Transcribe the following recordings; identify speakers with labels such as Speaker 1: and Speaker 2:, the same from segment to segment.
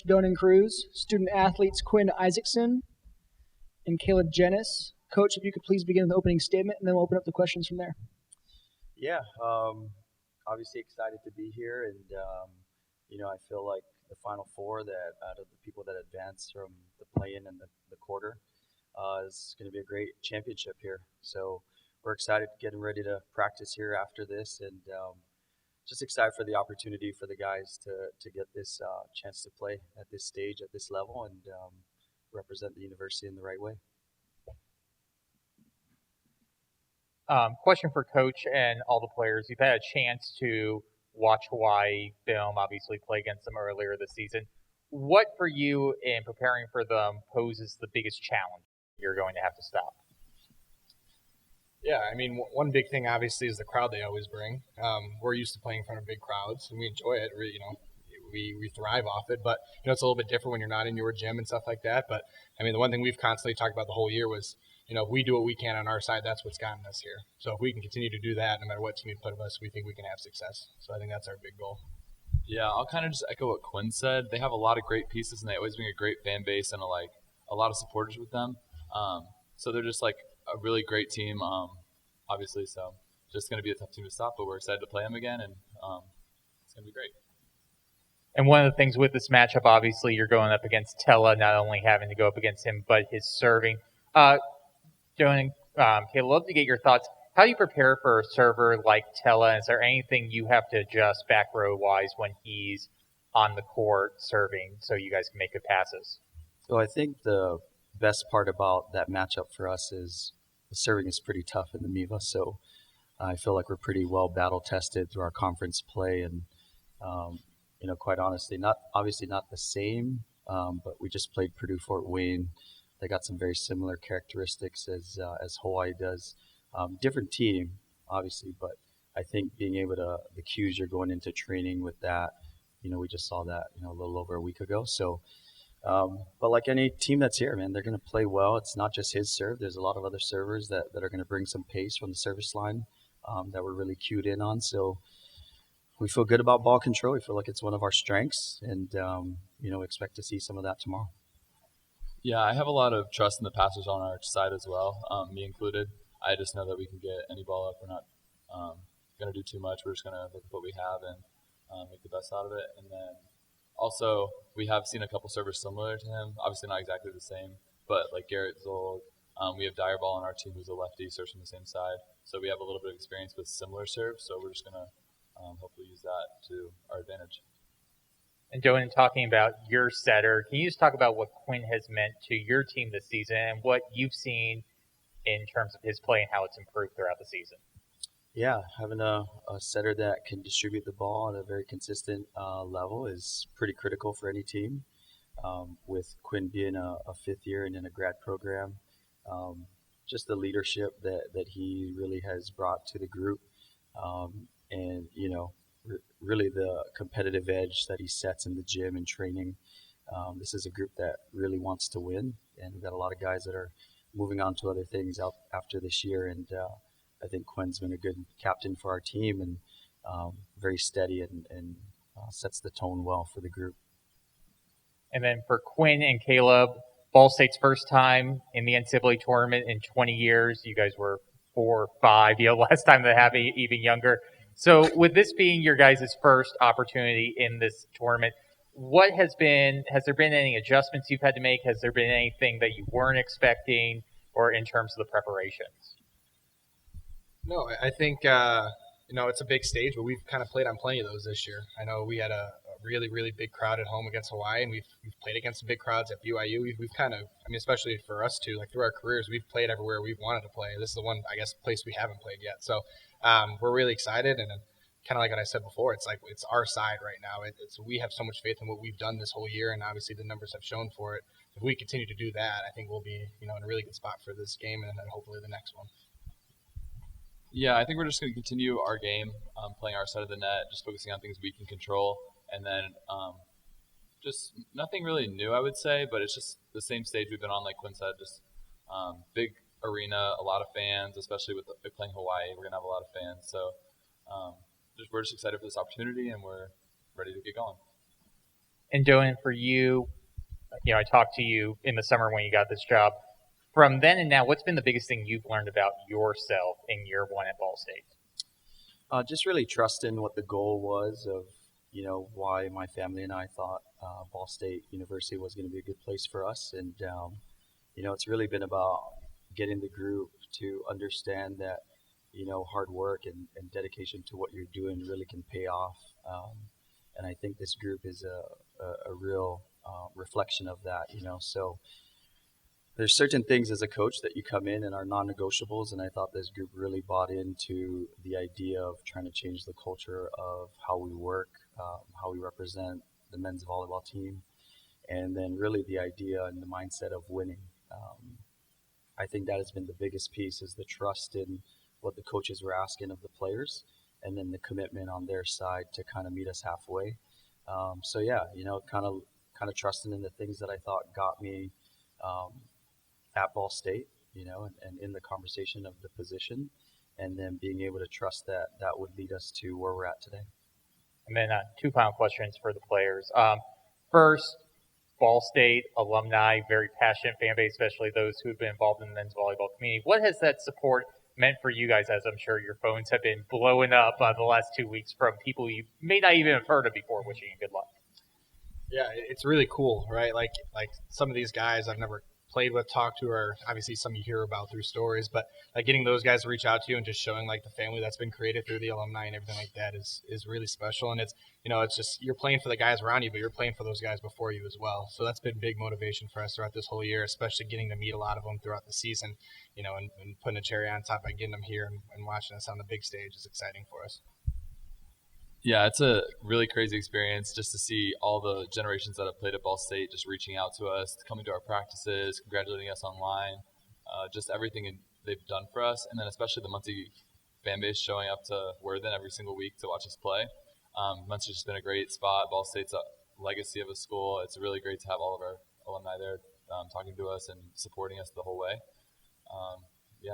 Speaker 1: Coach Donan Cruz, student athletes Quinn Isaacson and Caleb Jennis. Coach, if you could please begin with the opening statement, and then we'll open up the questions from there.
Speaker 2: Yeah, obviously excited to be here, and I feel like the Final Four, that out of the people that advance from the play-in and the quarter, is going to be a great championship here. So we're excited, getting ready to practice here after this, and just excited for the opportunity for the guys to get this chance to play at this stage, at this level, and represent the university in the right way.
Speaker 3: Question for Coach and all the players. You've had a chance to watch Hawaii film, obviously play against them earlier this season. What for you in preparing for them poses the biggest challenge you're going to have to stop?
Speaker 4: Yeah, I mean, one big thing obviously is the crowd they always bring. We're used to playing in front of big crowds, and we enjoy it. We thrive off it. But it's a little bit different when you're not in your gym and stuff like that. But I mean, the one thing we've constantly talked about the whole year was, if we do what we can on our side, that's what's gotten us here. So if we can continue to do that, no matter what team you put of us, we think we can have success. So I think that's our big goal.
Speaker 5: Yeah, I'll kind of just echo what Quinn said. They have a lot of great pieces, and they always bring a great fan base and a lot of supporters with them. So they're just like a really great team, obviously. So just going to be a tough team to stop, but we're excited to play them again, and it's going to be great.
Speaker 3: And one of the things with this matchup, obviously, you're going up against Tella, not only having to go up against him, but his serving. Caleb, I'd love to get your thoughts. How do you prepare for a server like Tella? Is there anything you have to adjust back row wise when he's on the court serving so you guys can make good passes?
Speaker 2: So I think the best part about that matchup for us is the serving is pretty tough in the MIVA. So I feel like we're pretty well battle tested through our conference play, and quite honestly, not the same, but we just played Purdue Fort Wayne. They got some very similar characteristics as Hawaii does. Different team, obviously, but I think being able to, the cues you're going into training with that, we just saw that, a little over a week ago. So, but like any team that's here, man, they're going to play well. It's not just his serve. There's a lot of other servers that are going to bring some pace from the service line that we're really cued in on. So we feel good about ball control. We feel like it's one of our strengths, and, expect to see some of that tomorrow.
Speaker 5: Yeah, I have a lot of trust in the passers on our side as well, me included. I just know that we can get any ball up. We're not going to do too much. We're just going to look at what we have and make the best out of it. And then also, we have seen a couple servers similar to him. Obviously not exactly the same, but like Garrett Zold. We have Direball on our team who's a lefty, serves from the same side. So we have a little bit of experience with similar serves. So we're just going to hopefully use that to our advantage.
Speaker 3: And Joan, talking about your setter, can you just talk about what Quinn has meant to your team this season and what you've seen in terms of his play and how it's improved throughout the season?
Speaker 2: Yeah, having a setter that can distribute the ball at a very consistent level is pretty critical for any team. With Quinn being a fifth year and in a grad program, just the leadership that he really has brought to the group, and really the competitive edge that he sets in the gym and training. This is a group that really wants to win, and we've got a lot of guys that are moving on to other things out after this year, and I think Quinn's been a good captain for our team, and very steady and sets the tone well for the group.
Speaker 3: And then for Quinn and Caleb, Ball State's first time in the NCAA tournament in 20 years. You guys were 4 or 5, last time they have even younger. So with this being your guys' first opportunity in this tournament, has there been any adjustments you've had to make? Has there been anything that you weren't expecting, or in terms of the preparations?
Speaker 4: No, I think, it's a big stage, but we've kind of played on plenty of those this year. I know we had a really, really big crowd at home against Hawaii, and we've played against some big crowds at BYU. We've kind of, especially for us too, like through our careers, we've played everywhere we've wanted to play. This is the one, I guess, place we haven't played yet. So we're really excited, and kind of like what I said before, it's like it's our side right now. We have so much faith in what we've done this whole year, and obviously the numbers have shown for it. If we continue to do that, I think we'll be, in a really good spot for this game and then hopefully the next one.
Speaker 5: Yeah, I think we're just going to continue our game, playing our side of the net, just focusing on things we can control, and then just nothing really new, I would say, but it's just the same stage we've been on, like Quinn said, just big arena, a lot of fans, especially with playing Hawaii. We're going to have a lot of fans, so we're just excited for this opportunity, and we're ready to get going.
Speaker 3: And Doan, for you, I talked to you in the summer when you got this job. From then and now, what's been the biggest thing you've learned about yourself in year one at Ball State?
Speaker 2: Just really trusting what the goal was of, why my family and I thought Ball State University was going to be a good place for us. And, it's really been about getting the group to understand that, hard work and dedication to what you're doing really can pay off. And I think this group is a real reflection of that, So there's certain things as a coach that you come in and are non-negotiables, and I thought this group really bought into the idea of trying to change the culture of how we work, how we represent the men's volleyball team, and then really the idea and the mindset of winning. I think that has been the biggest piece, is the trust in what the coaches were asking of the players, and then the commitment on their side to kind of meet us halfway. Kind of trusting in the things that I thought got me at Ball State, and in the conversation of the position, and then being able to trust that that would lead us to where we're at today.
Speaker 3: And then two final questions for the players. First, Ball State alumni, very passionate fan base, especially those who've been involved in the men's volleyball community. What has that support meant for you guys, as I'm sure your phones have been blowing up the last 2 weeks from people you may not even have heard of before, wishing you good luck?
Speaker 4: Yeah, it's really cool, right? Like some of these guys I've never played with, talked to, or obviously some you hear about through stories, but like getting those guys to reach out to you and just showing like the family that's been created through the alumni and everything like that is really special. And it's, it's just, you're playing for the guys around you, but you're playing for those guys before you as well. So that's been big motivation for us throughout this whole year, especially getting to meet a lot of them throughout the season, and putting a cherry on top by getting them here and watching us on the big stage is exciting for us.
Speaker 5: Yeah, it's a really crazy experience just to see all the generations that have played at Ball State just reaching out to us, coming to our practices, congratulating us online, just everything they've done for us, and then especially the Muncie fan base showing up to Worthen every single week to watch us play. Muncie's just been a great spot. Ball State's a legacy of a school. It's really great to have all of our alumni there talking to us and supporting us the whole way.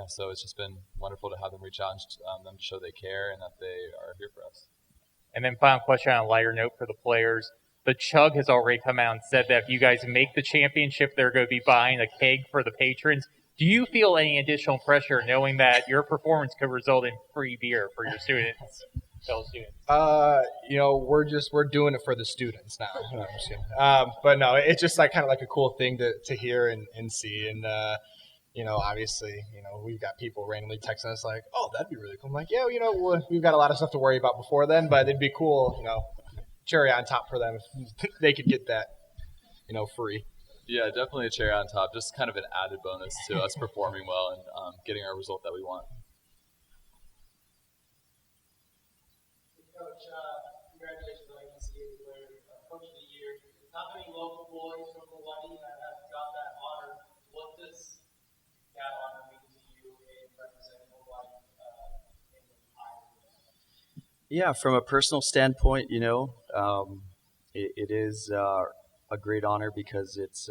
Speaker 5: So it's just been wonderful to have them reach out and them to show they care and that they are here for us.
Speaker 3: And then final question on a lighter note for the players. The Chug has already come out and said that if you guys make the championship, they're going to be buying a keg for the patrons. Do you feel any additional pressure knowing that your performance could result in free beer for your students, fellow students?
Speaker 4: We're doing it for the students now. No, I'm just kidding. But no, it's just like kind of like a cool thing to hear and see. And obviously, we've got people randomly texting us like, "Oh, that'd be really cool." I'm like, "Yeah, we've got a lot of stuff to worry about before then, but it'd be cool, cherry on top for them if they could get that, free."
Speaker 5: Yeah, definitely a cherry on top. Just kind of an added bonus to us performing well and getting our result that we want.
Speaker 6: Coach, congratulations on NCAA player, Coach of the Year. Not many local boys from Hawaii have got that honor. What does that honor mean to you in representing Hawaii in the Iowa?
Speaker 2: Yeah, from a personal standpoint, it is a great honor because it's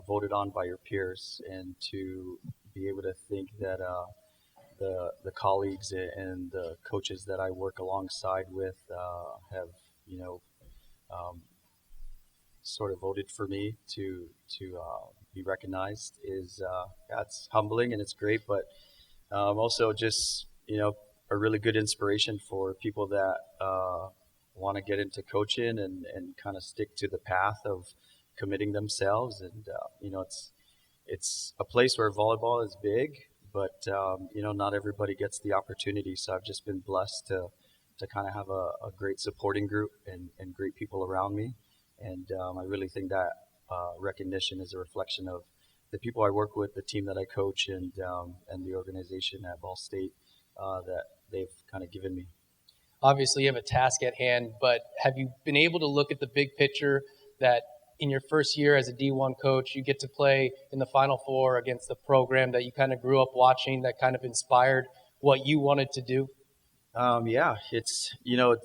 Speaker 2: voted on by your peers, and to be able to think that the colleagues and the coaches that I work alongside with have sort of voted for me to be recognized is it's humbling and it's great, but also just a really good inspiration for people that want to get into coaching and kind of stick to the path of committing themselves. And it's a place where volleyball is big, but not everybody gets the opportunity. So I've just been blessed to kind of have a great supporting group and great people around me. And I really think that recognition is a reflection of the people I work with, the team that I coach, and the organization at Ball State that they've kind of given me.
Speaker 7: Obviously, you have a task at hand, but have you been able to look at the big picture that in your first year as a D1 coach, you get to play in the Final Four against the program that you kind of grew up watching, that kind of inspired what you wanted to do?
Speaker 2: Yeah, it's a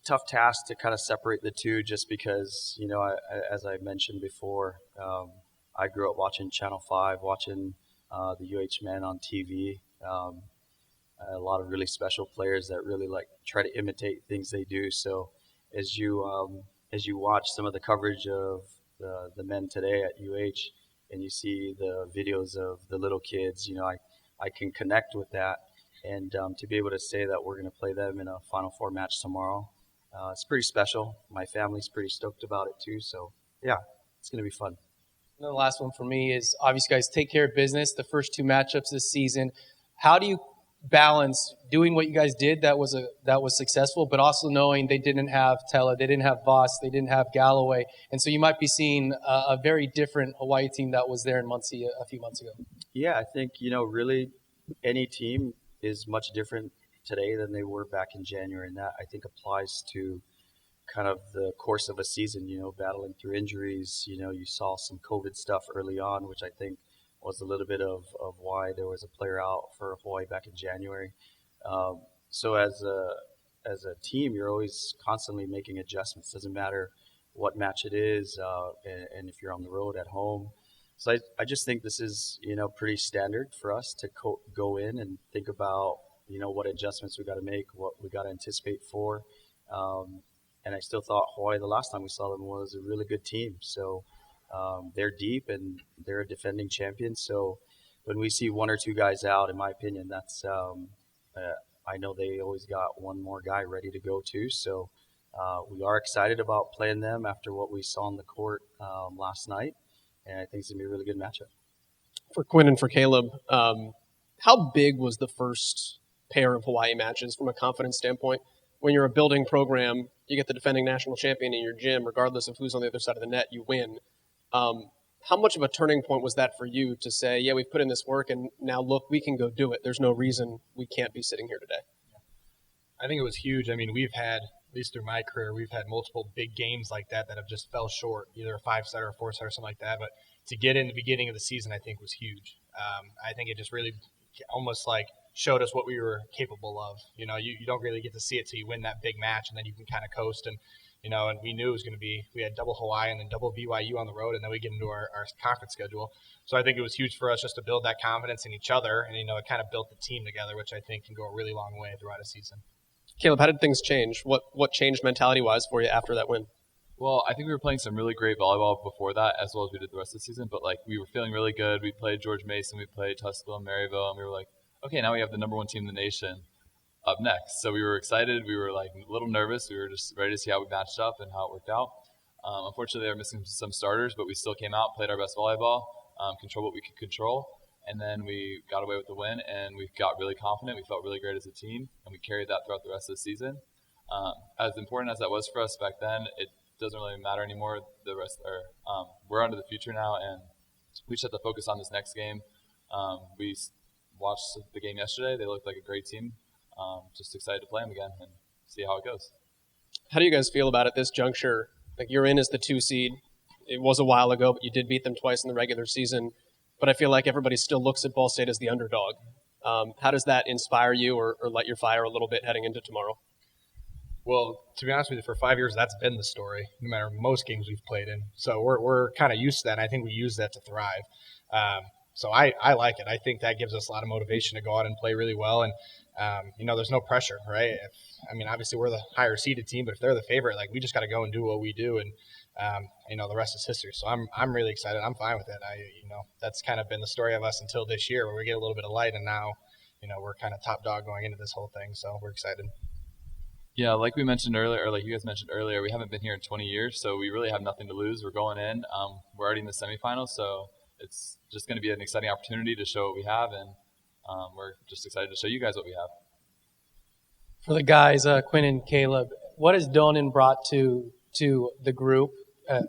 Speaker 2: tough task to kind of separate the two, just because as I mentioned before, I grew up watching Channel 5, watching the UH men on TV. A lot of really special players that really try to imitate things they do. So as you as you watch some of the coverage of the men today at UH, and you see the videos of the little kids, I can connect with that. And to be able to say that we're going to play them in a Final Four match tomorrow, it's pretty special. My family's pretty stoked about it too. So yeah, it's going to be fun.
Speaker 7: And then the last one for me is obviously, guys, take care of business. The first two matchups this season. How do you balance doing what you guys did that was successful, but also knowing they didn't have Tella, they didn't have Voss, they didn't have Galloway, and so you might be seeing a very different Hawaii team that was there in Muncie a few months ago.
Speaker 2: Yeah, I think really any team is much different today than they were back in January, and that I think applies to kind of the course of a season, battling through injuries. You saw some COVID stuff early on, which I think was a little bit of why there was a player out for Hawaii back in January. So as a team, you're always constantly making adjustments. Doesn't matter what match it is, and if you're on the road, at home. So I just think this is, pretty standard for us to go in and think about, what adjustments we got to make, what we got to anticipate for. And I still thought Hawaii, the last time we saw them, was a really good team. So they're deep and they're a defending champion. So when we see one or two guys out, in my opinion, that's I know they always got one more guy ready to go too. So we are excited about playing them after what we saw on the court last night. And I think it's going to be a really good matchup.
Speaker 8: For Quinn and for Caleb, how big was the first pair of Hawaii matches from a confidence standpoint? When you're a building program, you get the defending national champion in your gym, regardless of who's on the other side of the net, you win. How much of a turning point was that for you to say, yeah, we've put in this work and now look, we can go do it. There's no reason we can't be sitting here today.
Speaker 4: I think it was huge. I mean, we've had, at least through my career, we've had multiple big games like that have just fell short, either a 5-set or a 4-set or something like that. But to get in the beginning of the season, I think was huge. I think it just really almost like showed us what we were capable of. You don't really get to see it till you win that big match, and then you can kind of coast. And and we knew it was going to be, we had double Hawaii and then double BYU on the road, and then we get into our conference schedule. So I think it was huge for us just to build that confidence in each other, and it kind of built the team together, which I think can go a really long way throughout a season.
Speaker 8: Caleb, how did things change? What changed mentality-wise for you after that win?
Speaker 5: Well, I think we were playing some really great volleyball before that, as well as we did the rest of the season. But we were feeling really good. We played George Mason, we played Tuscaloosa and Maryville, and we were like, okay, now we have the number one team in the nation up next. So we were excited. We were a little nervous. We were just ready to see how we matched up and how it worked out. Unfortunately, they were missing some starters, but we still came out, played our best volleyball, controlled what we could control, and then we got away with the win. And we got really confident. We felt really great as a team, and we carried that throughout the rest of the season. As important as that was for us back then, it doesn't really matter anymore. We're on to the future now, and we just have to focus on this next game. We watched the game yesterday. They looked like a great team. Just excited to play them again and see how it goes.
Speaker 8: How do you guys feel about it this juncture? You're in as the 2 seed. It was a while ago, but you did beat them twice in the regular season. But I feel like everybody still looks at Ball State as the underdog. How does that inspire you or light your fire a little bit heading into tomorrow?
Speaker 4: Well, to be honest with you, for 5 years, that's been the story, no matter most games we've played in. So we're kind of used to that, and I think we use that to thrive. So I like it. I think that gives us a lot of motivation to go out and play really well. And, there's no pressure, right? Obviously we're the higher seeded team, but if they're the favorite, we just got to go and do what we do. And, the rest is history. So I'm really excited. I'm fine with it. That's kind of been the story of us until this year where we get a little bit of light, and now, we're kind of top dog going into this whole thing. So we're excited.
Speaker 5: Yeah, like we mentioned earlier, or like you guys mentioned earlier, we haven't been here in 20 years, so we really have nothing to lose. We're going in. We're already in the semifinals, so it's just going to be an exciting opportunity to show what we have, and we're just excited to show you guys what we have.
Speaker 7: For the guys, Quinn and Caleb, what has Donan brought to the group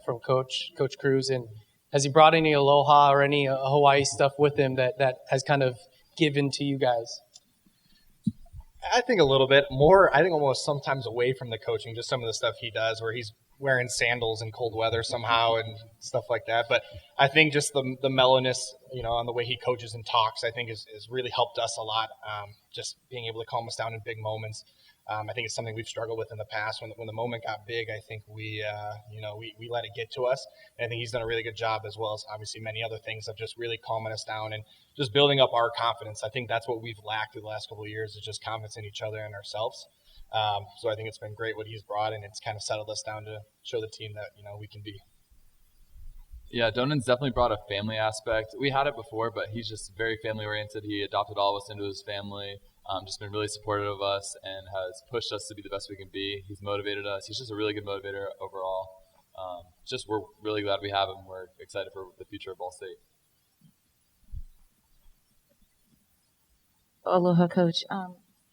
Speaker 7: from Coach Cruz, and has he brought any aloha or any Hawaii stuff with him that has kind of given to you guys?
Speaker 4: I think a little bit more. I think almost sometimes away from the coaching, just some of the stuff he does where he's wearing sandals in cold weather somehow and stuff like that. But I think just the mellowness, on the way he coaches and talks, I think has really helped us a lot. Just being able to calm us down in big moments. I think it's something we've struggled with in the past. When the moment got big, I think we let it get to us. And I think he's done a really good job, as well as obviously many other things, of just really calming us down and just building up our confidence. I think that's what we've lacked in the last couple of years, is just confidence in each other and ourselves. So I think it's been great what he's brought, and it's kind of settled us down to show the team that we can be.
Speaker 5: Yeah, Donan's definitely brought a family aspect. We had it before, but he's just very family oriented. He adopted all of us into his family. Just been really supportive of us and has pushed us to be the best we can be. He's motivated us. He's just a really good motivator overall. We're really glad we have him. We're excited for the future of Ball State.
Speaker 9: Aloha, Coach.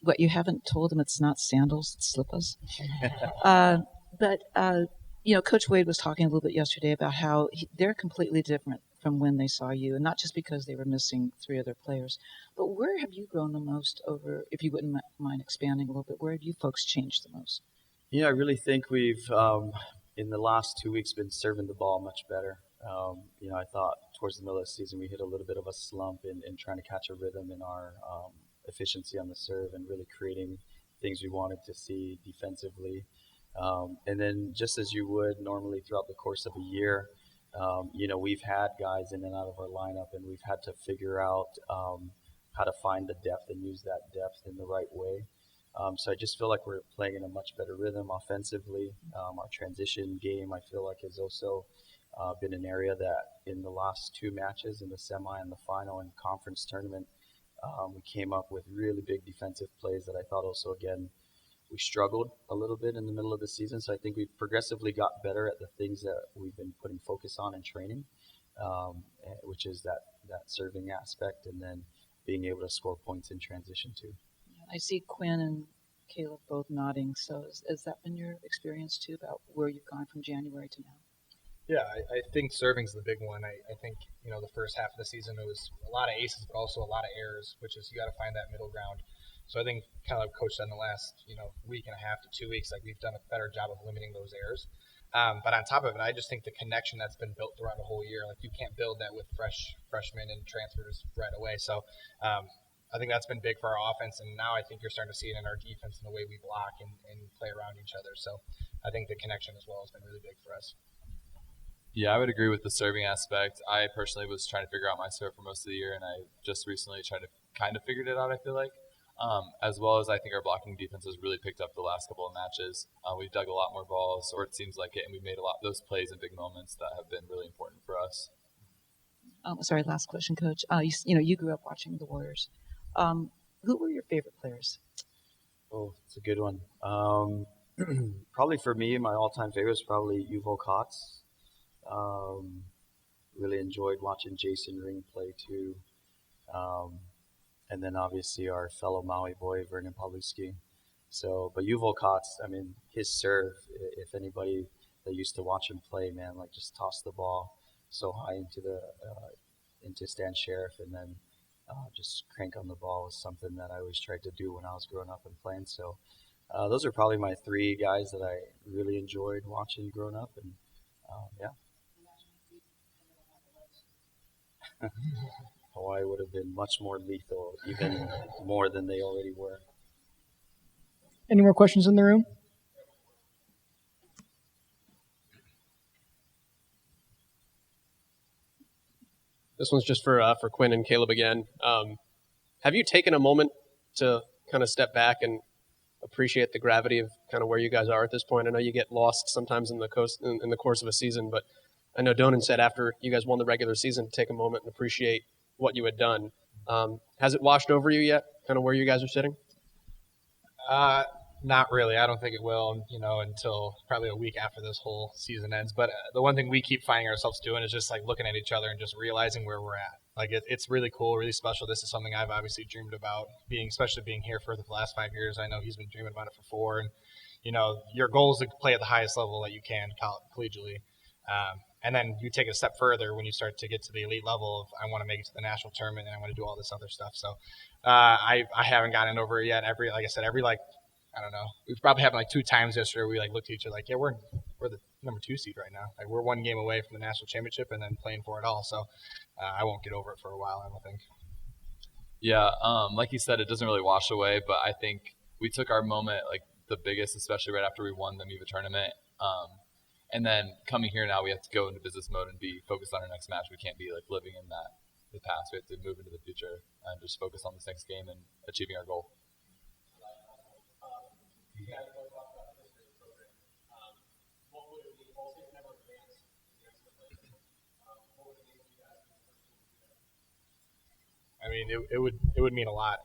Speaker 9: What you haven't told them, it's not sandals, it's slippers. Coach Wade was talking a little bit yesterday about how they're completely different from when they saw you, and not just because they were missing 3 of their players. But where have you grown the most over, if you wouldn't mind expanding a little bit, where have you folks changed the most?
Speaker 2: Yeah, I really think we've, in the last 2 weeks, been serving the ball much better. I thought towards the middle of the season we hit a little bit of a slump in trying to catch a rhythm in our efficiency on the serve and really creating things we wanted to see defensively. And then just as you would normally throughout the course of a year, we've had guys in and out of our lineup, and we've had to figure out how to find the depth and use that depth in the right way. So I just feel like we're playing in a much better rhythm offensively. Our transition game, I feel like, has also been an area that in the last 2 matches, in the semi and the final and conference tournament, we came up with really big defensive plays that I thought also, again, we struggled a little bit in the middle of the season. So I think we've progressively got better at the things that we've been putting focus on in training, which is that serving aspect and then being able to score points in transition too.
Speaker 9: I see Quinn and Caleb both nodding. So has that been your experience too, about where you've gone from January to now?
Speaker 4: Yeah, I think serving's the big one. I think, the first half of the season it was a lot of aces, but also a lot of errors, which is you got to find that middle ground. So I think kind of like Coach said in the last, week and a half to 2 weeks, like we've done a better job of limiting those errors. But on top of it, I just think the connection that's been built throughout a whole year, like you can't build that with freshmen and transfers right away. So I think that's been big for our offense, and now I think you're starting to see it in our defense in the way we block and play around each other. So I think the connection as well has been really big for us.
Speaker 5: Yeah, I would agree with the serving aspect. I personally was trying to figure out my serve for most of the year, and I just recently tried to kind of figured it out, I feel like. As well as I think our blocking defense has really picked up the last couple of matches. We've dug a lot more balls, or it seems like it, and we've made a lot of those plays in big moments that have been really important for us.
Speaker 9: Sorry, last question, Coach. You grew up watching the Warriors. Who were your favorite players?
Speaker 2: Oh, it's a good one. Probably for me, my all-time favorite is probably Yuval Kotz. Really enjoyed watching Jason Ring play too. And then obviously our fellow Maui boy, Vernon Paluski. So, but Yuval Kotz, I mean, his serve, if anybody that used to watch him play, man, like just toss the ball so high into Stan Sheriff and then just crank on the ball was something that I always tried to do when I was growing up and playing. So those are probably my 3 guys that I really enjoyed watching growing up. And yeah. Hawaii would have been much more lethal, even more than they already were.
Speaker 1: Any more questions in the room?
Speaker 8: This one's just for Quinn and Caleb again. Have you taken a moment to kind of step back and appreciate the gravity of kind of where you guys are at this point? I know you get lost sometimes in the course of a season, but I know Donan said after you guys won the regular season to take a moment and appreciate what you had done. Has it washed over you yet, kind of where you guys are sitting?
Speaker 4: Not really. I don't think it will, until probably a week after this whole season ends. But the one thing we keep finding ourselves doing is just like looking at each other and just realizing where we're at. Like it's really cool, really special. This is something I've obviously dreamed about, especially being here for the last 5 years. I know he's been dreaming about it for 4. And, your goal is to play at the highest level that you can collegiately. And then you take it a step further when you start to get to the elite level of I want to make it to the national tournament and I want to do all this other stuff. So I haven't gotten over it yet. I don't know. We've probably happened like 2 times yesterday. We looked at each other like, yeah, we're the number 2 seed right now. Like we're 1 game away from the national championship and then playing for it all. So I won't get over it for a while, I don't think.
Speaker 5: Yeah, like you said, it doesn't really wash away, but I think we took our moment, like the biggest, especially right after we won the MIVA tournament. And then coming here now, we have to go into business mode and be focused on our next match. We can't be like living in the past. We have to move into the future and just focus on this next game and achieving our goal.
Speaker 6: You guys both talked about the history of the program. What would it mean? Ball State never advanced to the NCAA. What would it mean for you guys to be the first team to do that?
Speaker 4: I mean, it would mean a lot.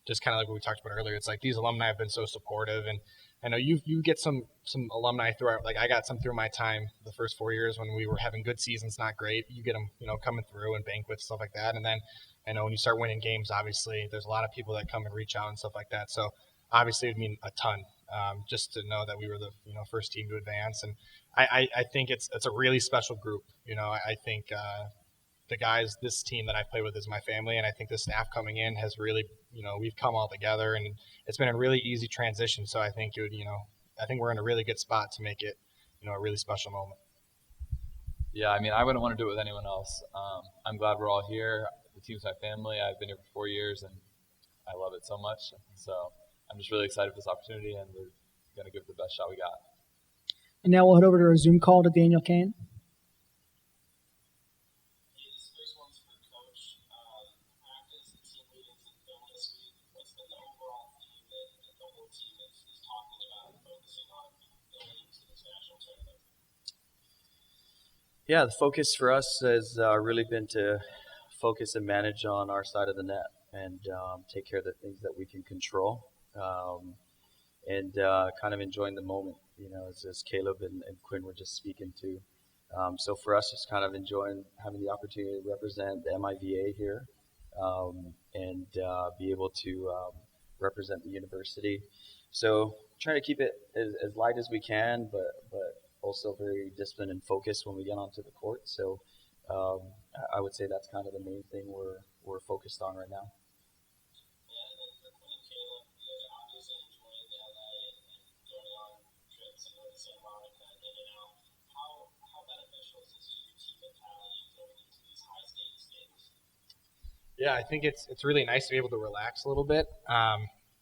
Speaker 4: Just kind of like what we talked about earlier. It's like these alumni have been so supportive, and I know you get some alumni throughout. Like I got some through my time the first 4 years when we were having good seasons, not great. You get them, coming through and banquets, stuff like that. And then I know when you start winning games, obviously there's a lot of people that come and reach out and stuff like that. So obviously it would mean a ton, just to know that we were the first team to advance. And I think it's a really special group. I think the guys, this team that I play with is my family, and I think the staff coming in has really, we've come all together, and it's been a really easy transition. So I think I think we're in a really good spot to make it, a really special moment.
Speaker 5: Yeah, I mean, I wouldn't want to do it with anyone else. I'm glad we're all here. The team's my family. I've been here for 4 years, and I love it so much. So I'm just really excited for this opportunity, and we're going to give it the best shot we got.
Speaker 1: And now we'll head over to our Zoom call to Daniel Kane.
Speaker 2: Yeah, the focus for us has really been to focus and manage on our side of the net and take care of the things that we can control, and kind of enjoying the moment, as Caleb and Quinn were just speaking to. So for us, just kind of enjoying having the opportunity to represent the MIVA here, and be able to represent the university. So trying to keep it as light as we can, but also very disciplined and focused when we get onto the court. So I would say that's kind of the main thing we're focused on right now.
Speaker 4: Yeah, I think it's really nice to be able to relax a little bit.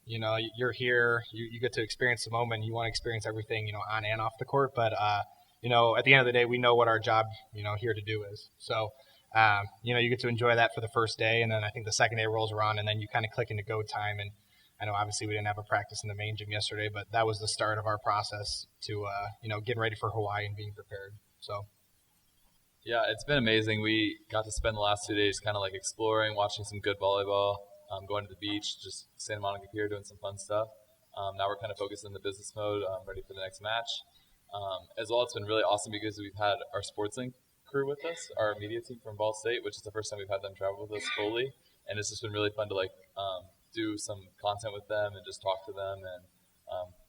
Speaker 4: You're here, you get to experience the moment. You want to experience everything, on and off the court. But, at the end of the day, we know what our job, here to do is. So, you get to enjoy that for the first day. And then I think the second day rolls around, and then you kind of click into go time. And I know obviously we didn't have a practice in the main gym yesterday, but that was the start of our process to, getting ready for Hawaii and being prepared. So.
Speaker 5: Yeah, it's been amazing. We got to spend the last 2 days kind of like exploring, watching some good volleyball, going to the beach, just Santa Monica Pier, doing some fun stuff. Now we're kind of focused in the business mode, ready for the next match. As well, it's been really awesome because we've had our SportsLink crew with us, our media team from Ball State, which is the first time we've had them travel with us fully. And it's just been really fun to do some content with them and just talk to them. And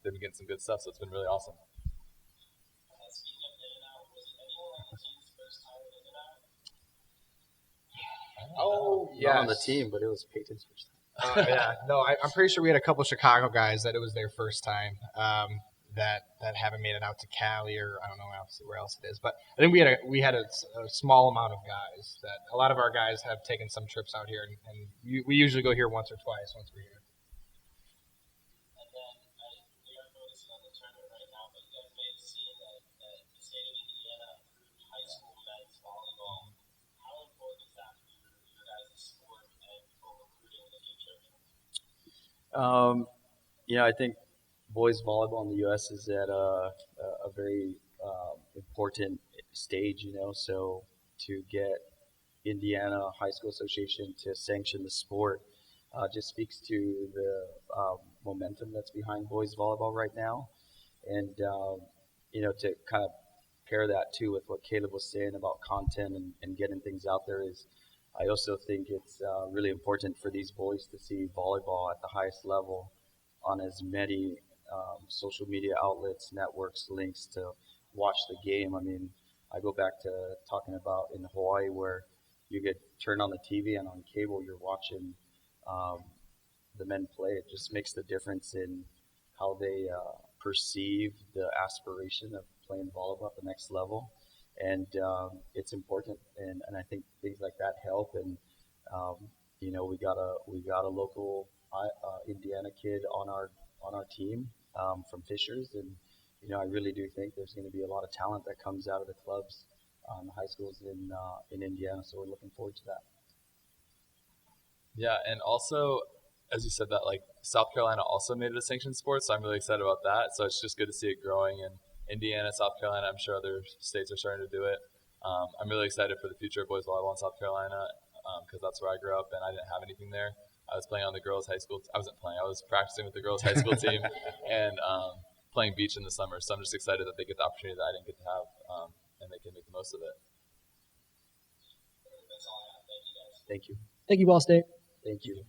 Speaker 5: they've been getting some good stuff, so it's been really awesome.
Speaker 4: Oh, yeah.
Speaker 2: Not on the team, but it was Peyton's first time.
Speaker 4: Yeah, no, I'm pretty sure we had a couple Chicago guys that it was their first time, that haven't made it out to Cali, or I don't know where else it is. But I think we had a small amount of guys that a lot of our guys have taken some trips out here, and we usually go here once or twice once we're here.
Speaker 6: And then we are focusing on the tournament right now, but you guys may have seen that the state of Indiana approved high school men's volleyball. How important is that for your guys' sport and for recruiting in the future?
Speaker 2: I think boys volleyball in the U.S. is at a very important stage, so to get Indiana High School Association to sanction the sport just speaks to the momentum that's behind boys volleyball right now. And, to kind of pair that too with what Caleb was saying about content and getting things out there is, I also think it's really important for these boys to see volleyball at the highest level on as many social media outlets, networks, links to watch the game. I mean, I go back to talking about in Hawaii where you get turned on the TV and on cable you're watching the men play. It just makes the difference in how they perceive the aspiration of playing volleyball at the next level. And it's important, and I think things like that help. And we got a local Indiana kid on our team from Fishers, and I really do think there's going to be a lot of talent that comes out of the clubs, the high schools in Indiana. So we're looking forward to that.
Speaker 5: Yeah, and also as you said, that like South Carolina also made it a sanctioned sport, so I'm really excited about that. So it's just good to see it growing in Indiana, South Carolina. I'm sure other states are starting to do it. I'm really excited for the future of boys volleyball in South Carolina because that's where I grew up and I didn't have anything there. I was playing on the girls' high school. I wasn't playing. I was practicing with the girls' high school team and playing beach in the summer. So I'm just excited that they get the opportunity that I didn't get to have, and they can make the most of it.
Speaker 2: Thank you.
Speaker 1: Thank you, Ball State.
Speaker 2: Thank you.